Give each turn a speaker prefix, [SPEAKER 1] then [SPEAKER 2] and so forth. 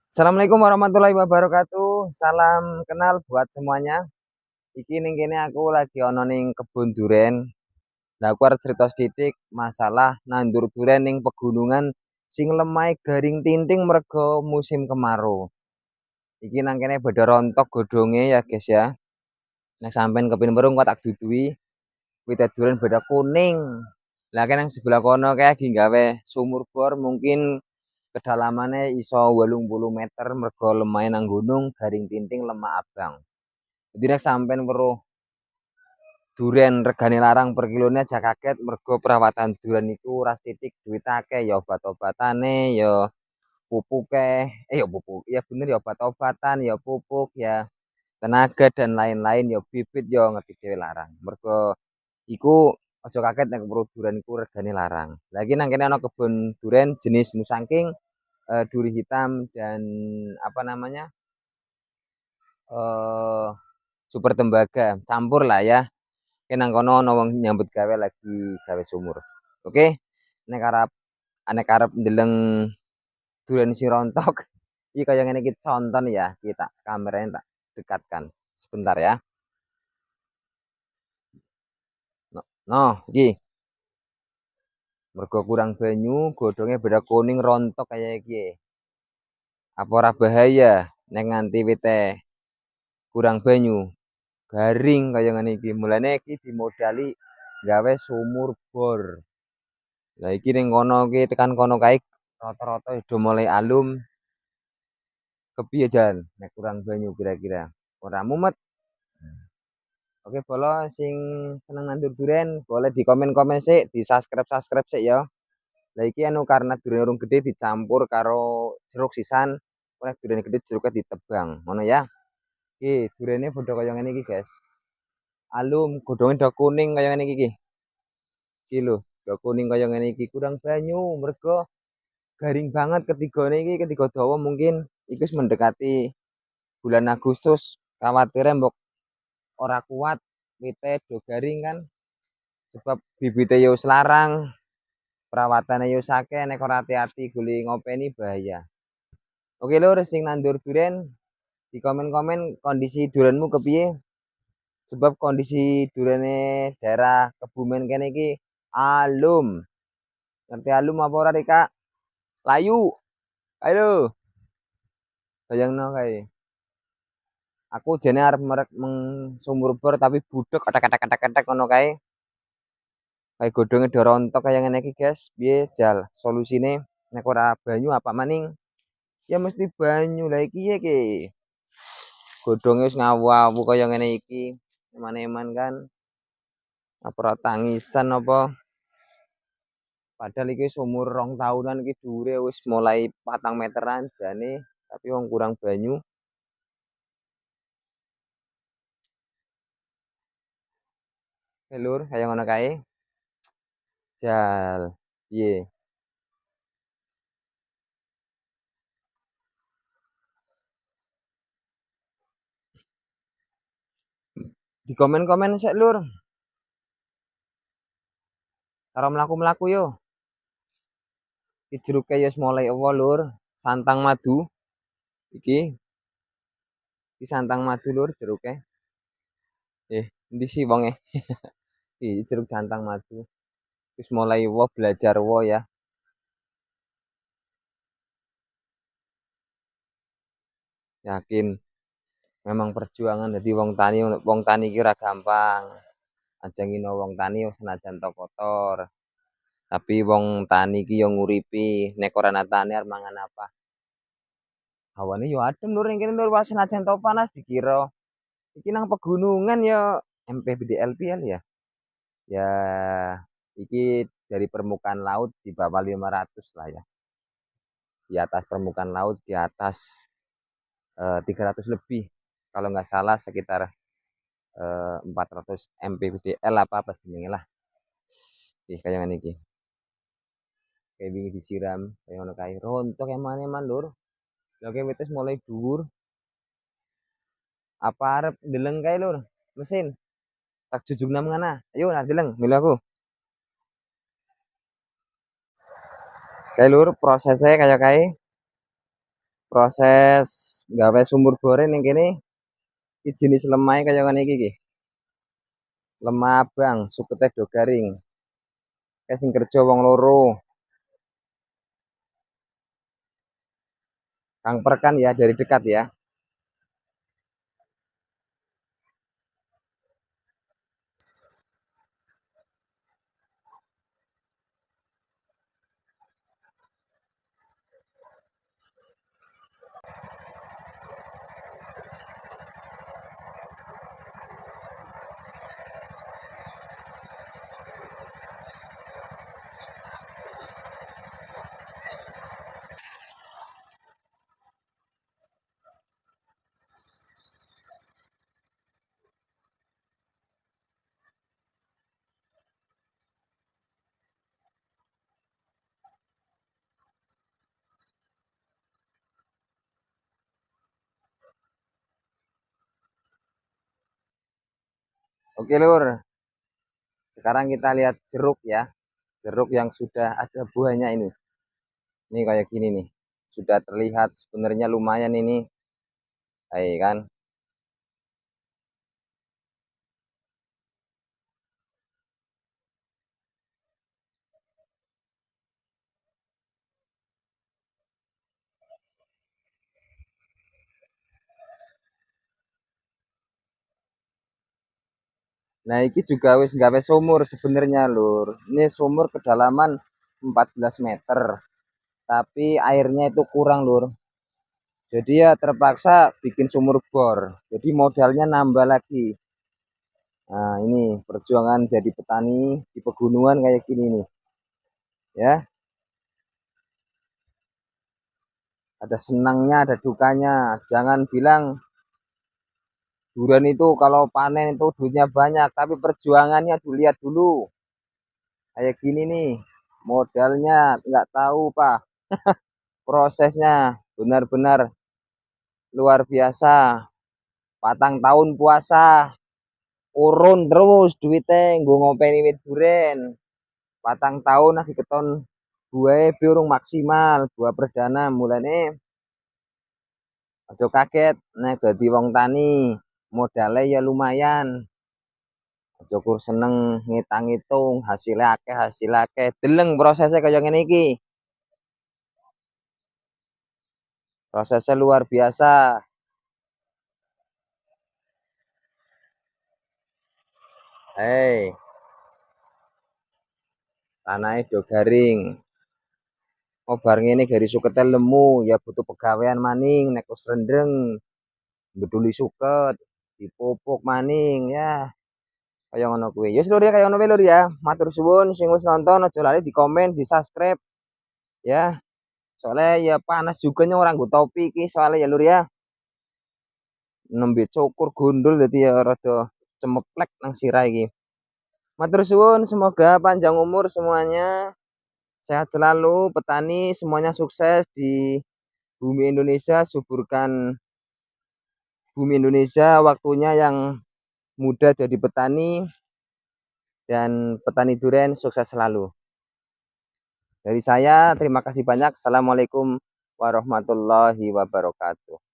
[SPEAKER 1] Assalamualaikum warahmatullahi wabarakatuh. Salam kenal buat semuanya. Iki ning kene aku lagi ana ning kebun duren. Lah aku arep cerita sithik masalah nandur duren ning pegunungan sing lemah garing tinting merga musim kemarau. Iki nang kene beda rontok godhonge ya, guys ya. Nek sampean kepin merung kok tak dudui, wit duren beda kuning. Lah kan yang sebelah kono kayak lagi gawe sumur bor mungkin kedalamannya iso 80 meter mergo lemah nang gunung garing tinting lemah abang. Jadi nek sampean weruh duren regane larang per kilone aja kaget mergo perawatan duren iku ora sithik duit akeh ya obat-obatane ya pupuke ya pupuk ya bener ya obat-obatan ya pupuk ya tenaga dan lain-lain ya bibit ya ngerti dhewe larang. Mergo iku aja kaget nek weruh duren iku regane larang. Lagi nang kene ana kebun duren jenis musangking, duri hitam dan apa namanya eh super tembaga campur lah ya. Oke nang kono ono wong nyambut gawe lagi gawe sumur. Oke, nek arep ndeleng duren si rontok, iki kaya ngene iki conton ya, kita kameranya tak dekatkan. Sebentar ya. Iki mergo kurang banyu, godhonge beda kuning rontok kaya iki. Apa ora bahaya nek nganti wite kurang banyu, garing kaya ngene iki. Mulane iki dimodali gawe sumur bor. Lah iki ning kono ki tekan kono kae rata-rata udah mulai alum. Kepiye jan nek kurang banyu kira-kira? Ora mumet. Oke, bolo sing seneng nandur duren boleh di komen-komen sik, di subscribe sik ya. Lah iki anu karena duren urung gede dicampur karo jeruk sisan, nek duren gede jeruknya ditebang, ngono ya. Iki durene padha kaya ngene iki, guys. Alum, godhonge udah kuning kaya ngene iki. Iki lho, udah kuning kaya ngene iki, kurang banyu mergo garing banget ketigane iki, ketiga dawa mungkin iki wis mendekati bulan Agustus. Khawatirnya mbok ora kuat wite do garing kan sebab bibite yo wis larang, perawatane yo akeh nek ora hati-hati guli ngopeni bahaya. Oke lur sing nandur duren di komen-komen kondisi durenmu kepiye? Sebab kondisi durene daerah Kebumen kene iki alum. Ngerti alum apa ora Rika? Layu. Ayo, bayangno kae. Aku jane arep merek meng sumur bor tapi budek katak-katak ngono kae. Kayak godhonge do rontok kaya ngene iki, guys. Piye jal solusine nek ora banyu apa maning? Ya mesti banyu. Lah iki ye ki. Godhonge wis ngawu-awu kaya ngene iki. Eman-eman kan apa ora tangisan apa? Padahal iki umur 2 tahunan iki dhuwure wis mulai 4 meteran jane tapi wong kurang banyu. Lur, kaya ngono kae. Jal. Piye? Di komen-komen sik lur. Karo mlaku-mlaku yo. Iki jeruke wis mulai ewo lur. Santang madu. Iki santang madu lur jeruke. Endi sih wonge? Iki jeruk santang madu. Wis mulai ewo belajar ewo ya. Yakin memang perjuangan dadi wong tani iki ora gampang. Aja ngino wong tani senajan to kotor. Tapi wong tani iki yo nguripi, nek ora ana tani arep mangan apa? Hawane yo adem lur ning kene lur wah senajan to panas dikira. Iki nang pegunungan ya MPBDLPL ya. Ya iki dari permukaan laut di bawah 500 lah ya. Di atas permukaan laut di atas 300 lebih. Kalau nggak salah sekitar 400 MPBDL apa jenenge lah. Kayak ngene iki. Kayak wingi disiram kayak ngono kae. Rontok eman-eman lur. Lah kayak wis mulai dhuwur. Apa arep ndeleng kae lur? Mesin. Tak jujugna ngana. Ayo nak ndeleng milih aku. Kae lur prosesnya kayak kae. Proses gawe sumur bore ning kene iki jenis lemah kaya ngene iki. Lemah abang, sukete do garing. Sing kerja wong loro. Kang Perkan ya dari dekat ya. Oke lur, sekarang kita lihat jeruk ya. Jeruk yang sudah ada buahnya ini. Ini kayak gini nih. Sudah terlihat sebenarnya lumayan ini. Hai kan. Nah, ini juga wis gawe sumur sebenarnya lur. Ini sumur kedalaman 14 meter. Tapi airnya itu kurang lur. Jadi ya terpaksa bikin sumur bor. Jadi modalnya nambah lagi. Nah, ini perjuangan jadi petani di pegunungan kayak gini nih. Ya, ada senangnya, ada dukanya. Jangan bilang durian itu kalau panen itu duitnya banyak, tapi perjuangannya dilihat dulu. Kayak gini nih, modalnya nggak tahu Pak. Prosesnya benar-benar luar biasa. Patang tahun puasa, urun terus duitnya nggo ngopeni wit duren. Patang tahun lagi keton buah biurung maksimal, buah perdana mulane aja kaget nek dadi wong tani. Modalnya ya lumayan. Aja kur seneng ngitang-ngitung hasil akeh. Deleng prosesnya kaya ngene iki. Prosesnya luar biasa. Hei, tanahnya do garing. Oh bar ngene gari sukete lemu ya butuh pegawean maning nek wis rendeng beduli suket dipupuk maning ya kaya ngono kuwi. Ya lur ya kaya ngono lur ya. Matur suwun sing wis nonton aja lali di komen, di subscribe ya. Soalnya ya panas juga nih orang nggo topi iki soalnya ya lur ya. Nembe cukur gundul dadi ya rada cemeplek nang sirah iki. Matur suwun semoga panjang umur semuanya. Sehat selalu petani semuanya sukses di bumi Indonesia, suburkan bumi Indonesia, waktunya yang muda jadi petani dan petani durian sukses selalu. Dari saya terima kasih banyak. Assalamualaikum warahmatullahi wabarakatuh.